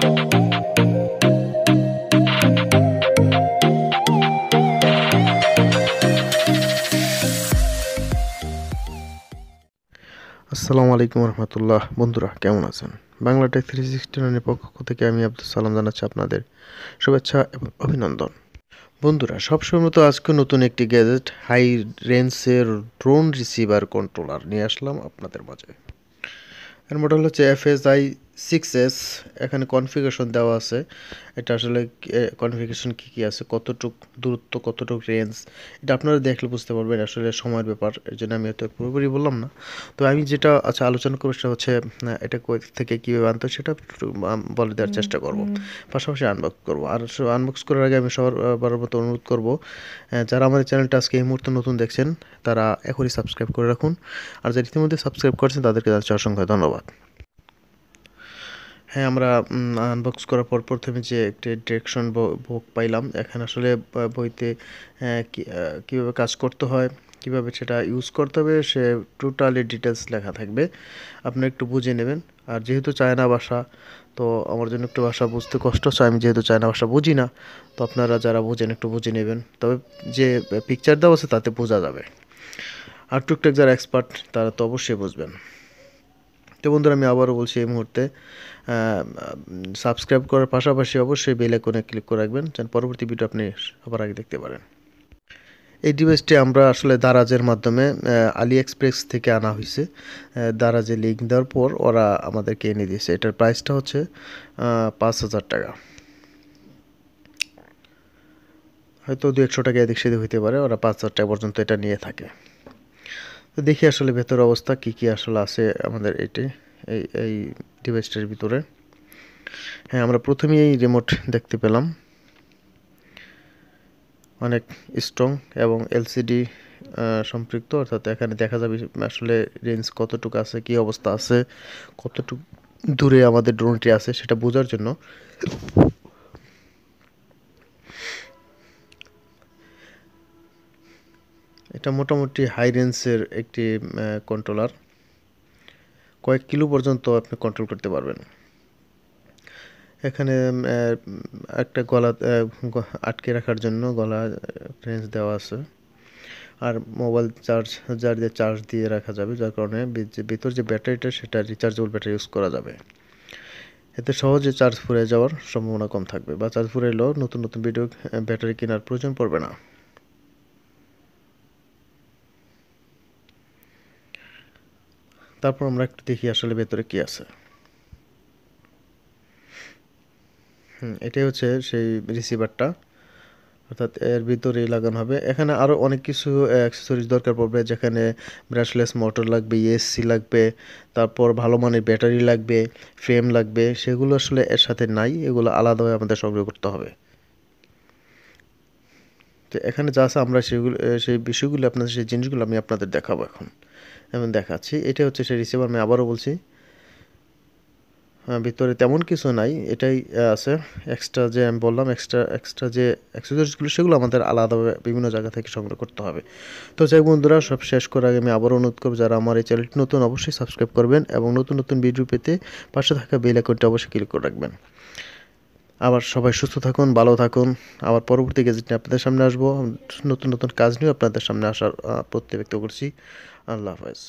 আসসালামু আলাইকুম রহমতুল্লাহ। বন্ধুরা কেমন আছেন? বাংলা টেক 369 এর পক্ষ থেকে আমি আব্দুল সালাম জানাচ্ছি আপনাদের শুভেচ্ছা এবং অভিনন্দন। বন্ধুরা, সবসময় মতো আজকে নতুন একটি গ্যাজেট হাই রেঞ্জের ড্রোন রিসিভার কন্ট্রোলার নিয়ে আসলাম আপনাদের মাঝে। এর মডেল হচ্ছে FSI-6S। এখানে কনফিগারেশন দেওয়া আছে। এটা আসলে কনফিগারেশন কী আছে, কতটুক দূরত্ব, কতটুক রেঞ্জ, এটা আপনারা দেখলে বুঝতে পারবেন। আসলে সময়ের ব্যাপার, এর জন্য আমি হয়তো পুরোপুরি বললাম না। তো আমি যেটা আলোচনা করবো সেটা হচ্ছে এটা কই থেকে কীভাবে আনতে হয় সেটা একটু বলে দেওয়ার চেষ্টা করব। পাশাপাশি আনবক্স করব। আর আনবক্স করার আগে আমি সবার মতো অনুরোধ করব, যারা আমাদের চ্যানেলটা আজকে এই মুহূর্তে নতুন দেখছেন তারা এখনই সাবস্ক্রাইব করে রাখুন। আর যারা ইতিমধ্যে সাবস্ক্রাইব করেছেন তাদেরকে জানাচ্ছি অসংখ্য ধন্যবাদ। হ্যাঁ, আমরা আনবক্স করার পর প্রথমে যে একটি ডিরেকশন বুক পাইলাম। এখানে আসলে বইতে কীভাবে কাজ করতে হয়, কীভাবে সেটা ইউজ করতে হবে, সে টোটালি ডিটেলস লেখা থাকবে। আপনি একটু বুঝে নেবেন। আর যেহেতু চায়না ভাষা, তো আমার জন্য একটু ভাষা বুঝতে কষ্ট হচ্ছে। আমি যেহেতু চায়না ভাষা বুঝি না, তো আপনারা যারা বুঝেন একটু বুঝে নেবেন। তবে যে পিকচার দেওয়া আছে তাতে বোঝা যাবে। আর টুকটাক যারা এক্সপার্ট তারা তো অবশ্যই বুঝবেন। তো বন্ধুরা, আমি আবারও বলছি, এই মুহূর্তে সাবস্ক্রাইব করার পাশাপাশি অবশ্যই বেল আইকনে ক্লিক করে রাখবেন, যেন পরবর্তী ভিডিও আপনি সবার আগে দেখতে পারেন। এই ডিভাইসটি আমরা আসলে দারাজের মাধ্যমে আলি এক্সপ্রেস থেকে আনা হয়েছে। দারাজে লিঙ্ক দেওয়ার পর ওরা আমাদেরকে এনে দিয়েছে। এটার প্রাইসটা হচ্ছে 5,000 টাকা। হয়তো 200 টাকা এদিক সেদিক হইতে পারে, ওরা 5,000 টাকা পর্যন্ত এটা নিয়ে থাকে। তো দেখি আসলে ভেতরের অবস্থা কী আসলে আছে আমাদের এই ডিভাইসটার ভিতরে। হ্যাঁ, আমরা প্রথমেই এই রিমোট দেখতে পেলাম, অনেক স্ট্রং এবং এলসিডি সম্পৃক্ত, অর্থাৎ এখানে দেখা যাবে আসলে রেঞ্জ কতটুকু আছে, কী অবস্থা আছে, কতটুকু দূরে আমাদের ড্রোনটি আছে সেটা বোঝার জন্য। এটা মোটামুটি হাই রেঞ্জের একটি কন্ট্রোলার। কয়েক কিলো পর্যন্ত আপনি কন্ট্রোল করতে পারবেন। এখানে একটা গলা আটকে রাখার জন্য গলা রেঞ্জ দেওয়া আছে। আর মোবাইল চার্জার দিয়ে চার্জ দিয়ে রাখা যাবে, যার কারণে ভিতর যে ব্যাটারিটা সেটা রিচার্জেবল ব্যাটারি ইউজ করা যাবে। এতে সহজে চার্জ ফুরিয়ে যাওয়ার সম্ভাবনা কম থাকবে, বা চার্জ ফুরিয়ে এলেও নতুন নতুন ব্যাটারি কেনার প্রয়োজন পড়বে না। তারপর আমরা একটু দেখি আসলে ভেতরে কি আছে। এটাই হচ্ছে সেই রিসিভারটা, অর্থাৎ এর ভিতরেই লাগানো হবে। এখানে আরও অনেক কিছু অ্যাক্সেসরিজ দরকার পড়বে, যেখানে ব্রাশলেস মোটর লাগবে, ইএসসি লাগবে, তারপর ভালো মানের ব্যাটারি লাগবে, ফ্রেম লাগবে। সেগুলো আসলে এর সাথে নাই, এগুলো আলাদাভাবে আমাদের সংগ্রহ করতে হবে। তো এখানে যা আছে আমরা সেই বিষয়গুলো আপনাদের, সেই জিনিসগুলো আমি আপনাদের দেখাবো এখন এবং দেখাচ্ছি। এটা হচ্ছে সেই রিসিভার। আমি আবারও বলছি, ভিতরে তেমন কিছু নাই, এটাই আছে। এক্সট্রা যে আমি বললাম, এক্সট্রা যে অ্যাক্সেসরিজগুলো সেগুলো আমাদের আলাদাভাবে বিভিন্ন জায়গা থেকে সংগ্রহ করতে হবে। তো যাই বন্ধুরা, সব শেষ করার আগে আমি আবারও অনুরোধ করব, যারা আমার এই চ্যানেলটি নতুন অবশ্যই সাবস্ক্রাইব করবেন এবং নতুন নতুন ভিডিও পেতে পাশে থাকা বেল আইকনটি অবশ্যই ক্লিক করে রাখবেন। আবার সবাই সুস্থ থাকুন, ভালো থাকুন। আবার পরবর্তী গ্যাজেট নিয়ে আপনাদের সামনে আসবো, নতুন নতুন কাজ নিয়ে আপনাদের সামনে আসার প্রত্যয় ব্যক্ত করছি। আল্লাহ হাফেজ।